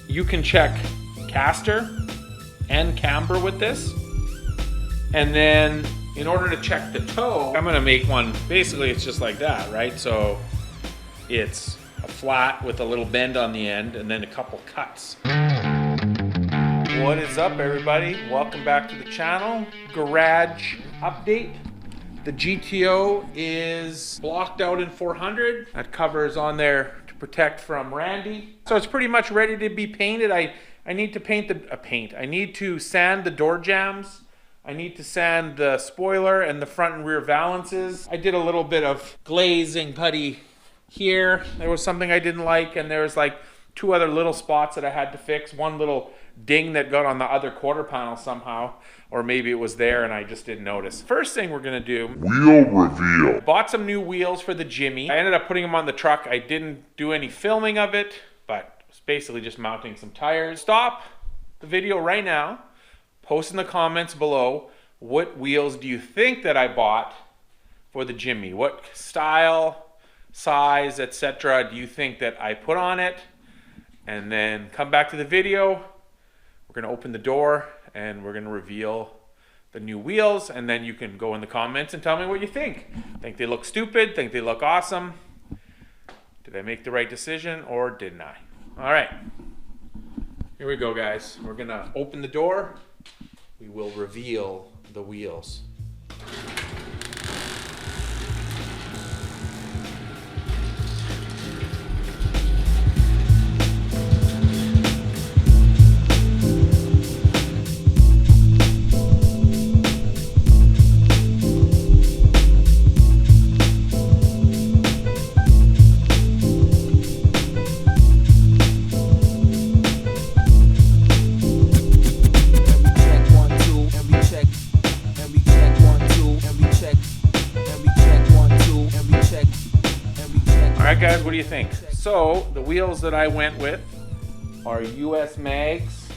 You can check caster and camber with this. And then in order to check the toe, I'm gonna make one, basically it's just like that, right? So it's a flat with a little bend on the end and then a couple cuts. What is up, everybody? Welcome back to the channel. Garage update. The GTO is blocked out in 400. That cover is on there to protect from Randy. So it's pretty much ready to be painted. I need to paint the I need to sand the door jambs. I need to sand the spoiler and the front and rear valances. I did a little bit of glazing putty here. There was something I didn't like, and there was like two other little spots that I had to fix. One little ding that got on the other quarter panel somehow, or maybe it was there and I just didn't notice. First thing we're gonna do, wheel reveal. Bought some new wheels for the Jimmy. I ended up putting them on the truck. I didn't do any filming of it, but it's basically just mounting some tires. Stop the video right now. Post in the comments below, what wheels do you think that I bought for the Jimmy? What style, size, etc. do you think that I put on it? And then come back to the video. We're gonna open the door and we're gonna reveal the new wheels, and then you can go in the comments and tell me what you think. Think they look stupid? Think they look awesome? Did I make the right decision or didn't I? All right, here we go, guys. We're gonna open the door. We will reveal the wheels. Guys, what do you think? So the wheels that I went with are US mags.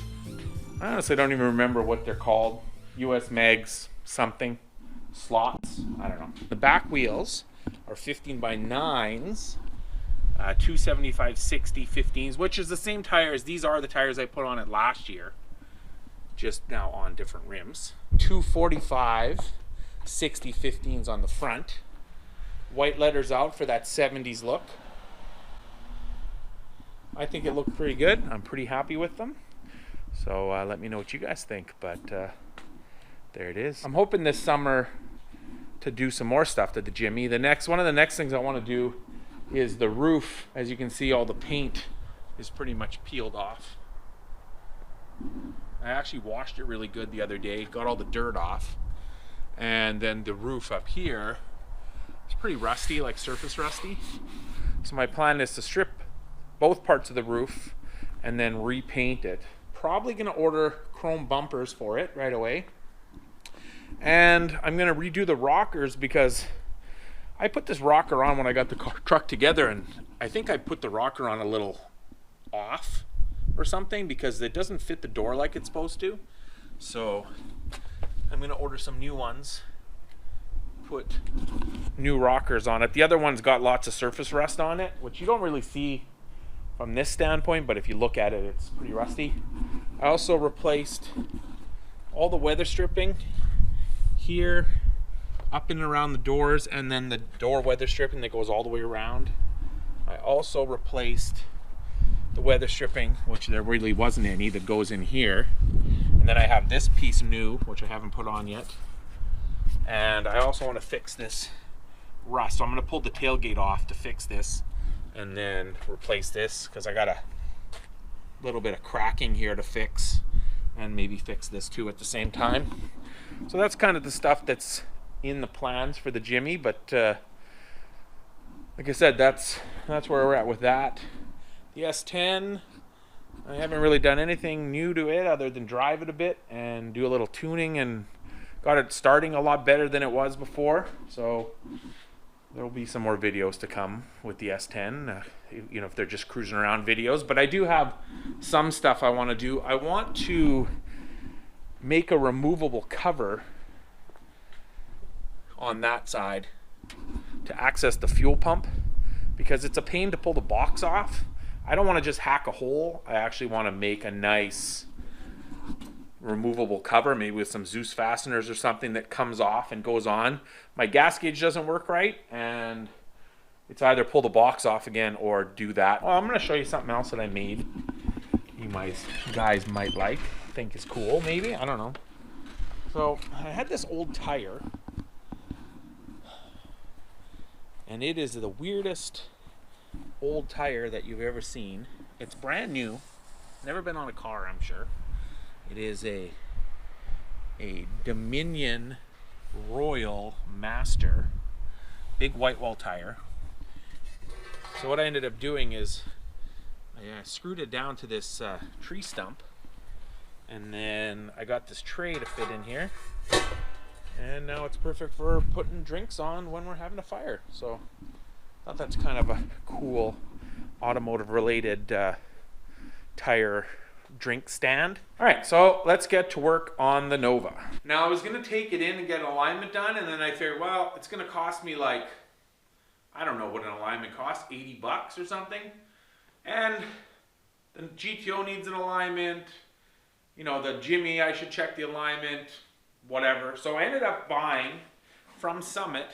I honestly don't even remember what they're called. US mags something slots, I don't know. The back wheels are 15 by 9s, 275/60 15s, which is the same tires. These are the tires I put on it last year, just now on different rims. 245/60 15s on the front. White letters out for that 70s look. I think it looked pretty good. I'm pretty happy with them. So let me know what you guys think. But there it is. I'm hoping this summer to do some more stuff to the Jimmy. One of the next things I want to do is the roof. As you can see, all the paint is pretty much peeled off. I actually washed it really good the other day. Got all the dirt off. And then the roof up here, it's pretty rusty, like surface rusty. So my plan is to strip both parts of the roof and then repaint it. Probably gonna order chrome bumpers for it right away. And I'm gonna redo the rockers because I put this rocker on when I got the truck together, and I think I put the rocker on a little off or something because it doesn't fit the door like it's supposed to. So I'm gonna order some new ones, put new rockers on it. The other one's got lots of surface rust on it, which you don't really see from this standpoint, but if you look at it, it's pretty rusty. I also replaced all the weather stripping here, up and around the doors, and then the door weather stripping that goes all the way around. I also replaced the weather stripping, which there really wasn't any, that goes in here. And then I have this piece new, which I haven't put on yet. And I also want to fix this rust. So I'm going to pull the tailgate off to fix this and then replace this because I got a little bit of cracking here to fix, and maybe fix this too at the same time. So that's kind of the stuff that's in the plans for the Jimmy, but like I said, that's where we're at with that. The S10, I haven't really done anything new to it other than drive it a bit and do a little tuning, and got it starting a lot better than it was before. So there will be some more videos to come with the S10, you know, if they're just cruising around videos. But I do have some stuff I want to do. I want to make a removable cover on that side to access the fuel pump, because it's a pain to pull the box off. I don't want to just hack a hole. I actually want to make a nice removable cover, maybe with some Zeus fasteners or something that comes off and goes on. My gas gauge doesn't work right, and it's either pull the box off again or do that. Well, I'm going to show you something else that I made. You guys might think is cool, maybe. I don't know. So I had this old tire, and it is the weirdest old tire that you've ever seen. It's brand new, never been on a car, I'm sure. It is a Dominion Royal Master, big white wall tire. So what I ended up doing is I screwed it down to this tree stump, and then I got this tray to fit in here, and now it's perfect for putting drinks on when we're having a fire. So I thought that's kind of a cool automotive related tire drink stand. All right, so let's get to work on the Nova. Now I was gonna take it in and get an alignment done, and then I figured, well, it's gonna cost me like, I don't know what an alignment costs, 80 bucks or something. And the GTO needs an alignment. You know, the Jimmy, I should check the alignment, whatever. So I ended up buying from Summit,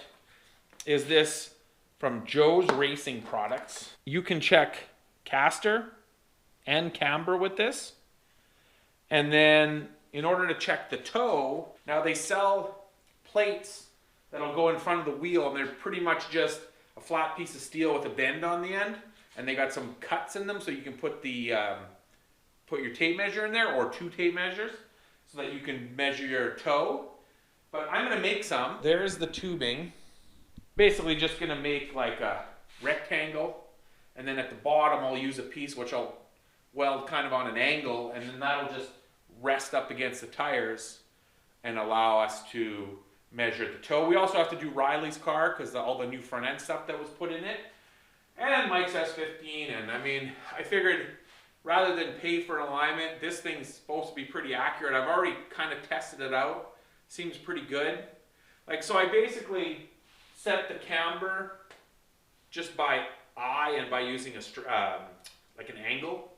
is this from Joe's Racing Products. You can check caster and camber with this. And then in order to check the toe, now they sell plates that'll go in front of the wheel, and they're pretty much just a flat piece of steel with a bend on the end, and they got some cuts in them so you can put the put your tape measure in there, or 2 tape measures, so that you can measure your toe. But I'm gonna make some. There's the tubing. Basically just gonna make like a rectangle, and then at the bottom I'll use a piece which I'll weld kind of on an angle, and then that'll just rest up against the tires and allow us to measure the toe. We also have to do Riley's car because all the new front end stuff that was put in it, and Mike's S15. And I mean, I figured rather than pay for an alignment, this thing's supposed to be pretty accurate. I've already kind of tested it out. Seems pretty good. Like, so I basically set the camber just by eye and by using a like an angle.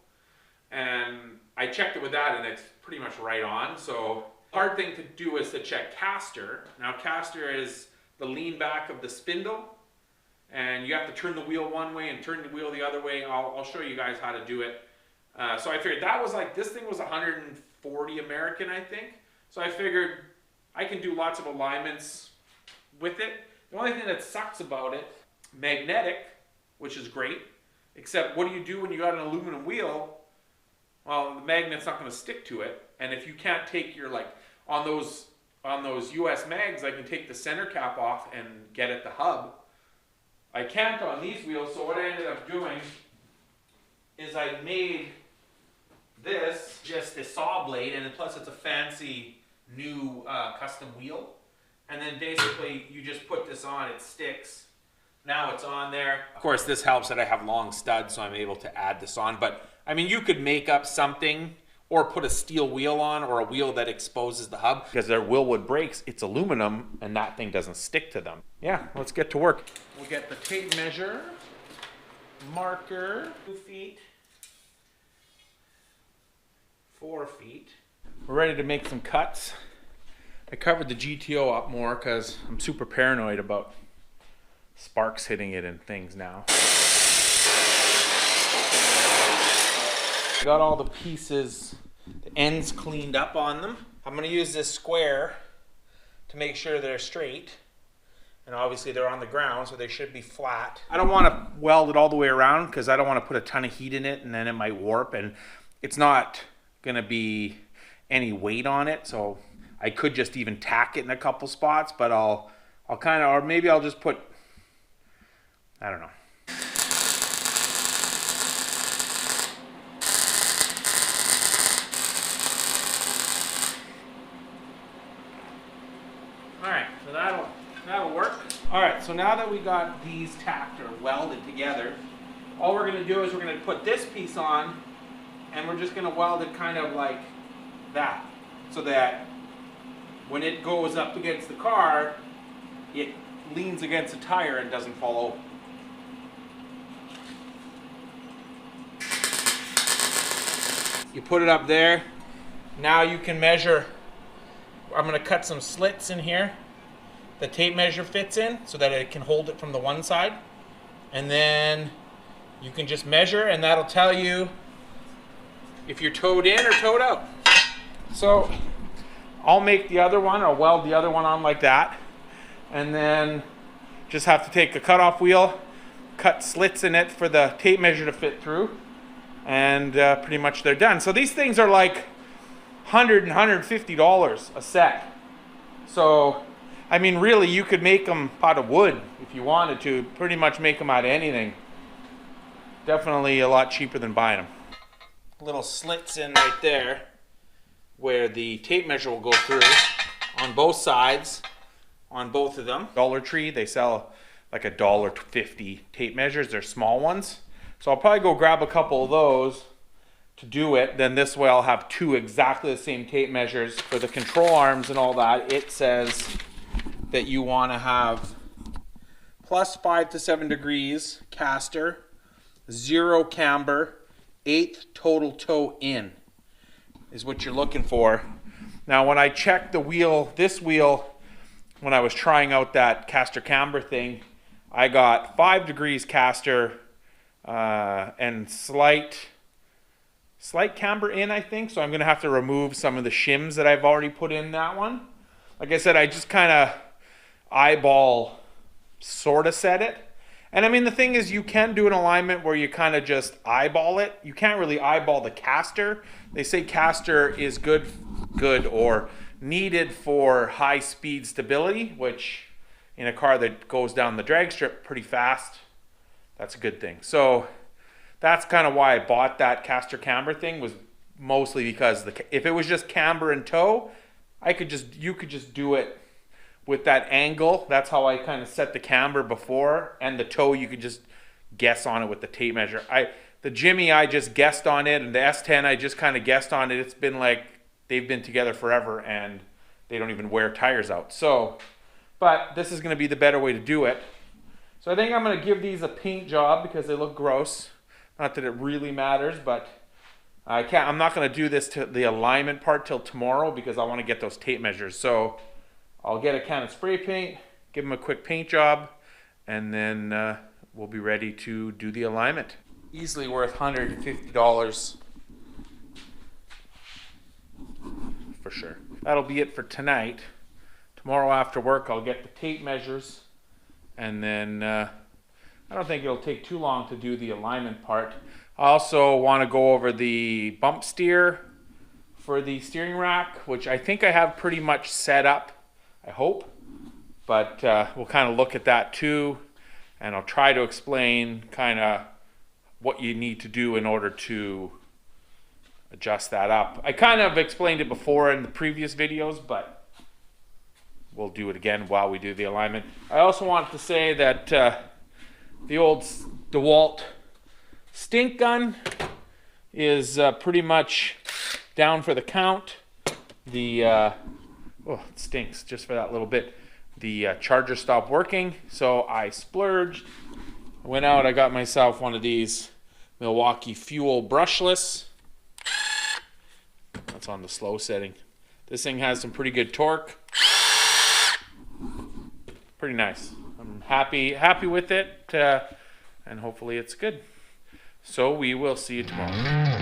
And I checked it with that, and it's pretty much right on. So hard thing to do is to check caster. Now caster is the lean back of the spindle, and you have to turn the wheel one way and turn the wheel the other way. I'll show you guys how to do it. So I figured that was like, this thing was 140 American, I think. So I figured I can do lots of alignments with it. The only thing that sucks about it, magnetic, which is great, except what do you do when you got an aluminum wheel? Well, the magnet's not going to stick to it, and if you can't take your, like, on those US mags, I can take the center cap off and get at the hub. I can't on these wheels, so what I ended up doing is I made this just a saw blade, and plus it's a fancy new custom wheel. And then basically you just put this on, it sticks. Now it's on there. Of course, this helps that I have long studs, so I'm able to add this on. But I mean, you could make up something or put a steel wheel on, or a wheel that exposes the hub. Because they're Wilwood brakes, it's aluminum, and that thing doesn't stick to them. Yeah, let's get to work. We'll get the tape measure, marker, 2 feet, 4 feet. We're ready to make some cuts. I covered the GTO up more because I'm super paranoid about sparks hitting it and things now. Got all the pieces, the ends cleaned up on them. I'm going to use this square to make sure they're straight. And obviously they're on the ground, so they should be flat. I don't want to weld it all the way around because I don't want to put a ton of heat in it and then it might warp. And it's not going to be any weight on it, so I could just even tack it in a couple spots, but I'll kind of, or maybe I'll just put, I don't know. All right, so that'll work. All right, so now that we got these tacked or welded together, all we're gonna do is we're gonna put this piece on, and we're just gonna weld it kind of like that, so that when it goes up against the car, it leans against the tire and doesn't fall over. You put it up there. Now you can measure. I'm going to cut some slits in here. The tape measure fits in so that it can hold it from the one side. And then you can just measure, and that'll tell you if you're towed in or towed out. So I'll make the other one, or weld the other one on like that. And then just have to take a cutoff wheel, cut slits in it for the tape measure to fit through, and pretty much they're done. So these things are like $100 and $150 a set. So I mean, really, you could make them out of wood if you wanted to. Pretty much make them out of anything. Definitely a lot cheaper than buying them. Little slits in right there where the tape measure will go through on both sides, on both of them. Dollar Tree, they sell like $1.50 tape measures. They're small ones. So I'll probably go grab a couple of those to do it. Then this way I'll have two exactly the same tape measures. For the control arms and all that, it says that you want to have +5 to 7 degrees caster, 0 camber, 1/8 total toe in is what you're looking for. Now when I checked the wheel, this wheel, when I was trying out that caster camber thing, I got 5 degrees caster and slight camber in, I think. So I'm going to have to remove some of the shims that I've already put in that one. Like I said, I just kind of eyeball sort of set it. And I mean, the thing is, you can do an alignment where you kind of just eyeball it. You can't really eyeball the caster. They say caster is good or needed for high speed stability, which in a car that goes down the drag strip pretty fast, that's a good thing. So that's kind of why I bought that caster camber thing, was mostly because if it was just camber and toe, you could just do it with that angle. That's how I kind of set the camber before, and the toe you could just guess on it with the tape measure. The Jimmy, I just guessed on it, and the S10 I just kind of guessed on it. It's been like they've been together forever and they don't even wear tires out. So, but this is going to be the better way to do it. So I think I'm going to give these a paint job because they look gross. Not that it really matters, but I'm not going to do this to the alignment part till tomorrow because I want to get those tape measures. So I'll get a can of spray paint, give them a quick paint job, and then we'll be ready to do the alignment. Easily worth $150 for sure. That'll be it for tonight. Tomorrow after work I'll get the tape measures, and then I don't think it'll take too long to do the alignment part. I also want to go over the bump steer for the steering rack, which I think I have pretty much set up, I hope. But we'll kind of look at that too, and I'll try to explain kind of what you need to do in order to adjust that up. I kind of explained it before in the previous videos, but we'll do it again while we do the alignment. I also wanted to say that the old DeWalt stink gun is pretty much down for the count. Oh, it stinks just for that little bit. The charger stopped working, so I splurged. I went out, I got myself one of these Milwaukee Fuel brushless. That's on the slow setting. This thing has some pretty good torque. Pretty nice. I'm happy with it, and hopefully it's good. So we will see you tomorrow.